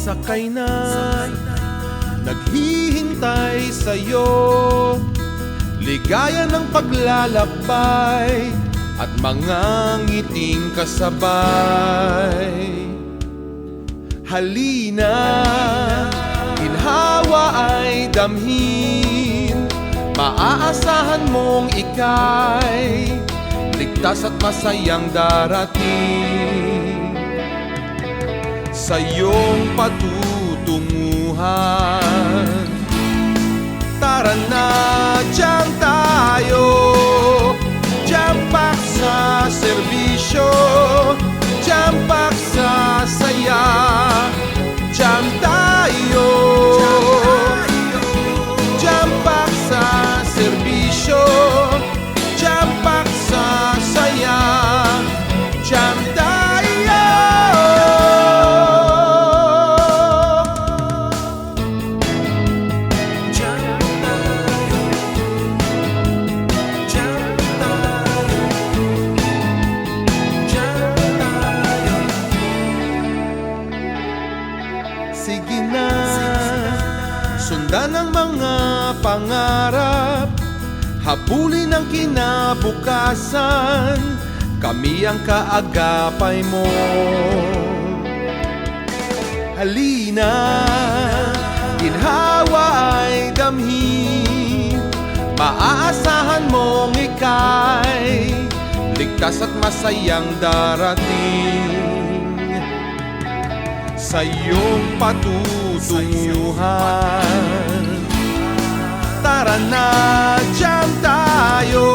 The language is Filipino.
sakay na, naghihintay sa'yo. Ligaya ng paglalakbay at mga ngiting kasabay. Halina, ginhawa ay damhin, maaasahan mong ika'y ligtas at masayang darating. Sa iyong patutunguhan, tara na, diyan tayo, jampak sa serbisyo, jampak sa saya, jam tayo, jampak sa serbisyo, jampak sa saya, jam tayo. Sige na, sundan ang mga pangarap, habulin ang kinabukasan, kami ang kaagapay mo. Halina, ginhawa ay damhin, maaasahan mong ika'y ligtas at masayang darating. Sa iyong patutunguhan, tara na, diyan tayo,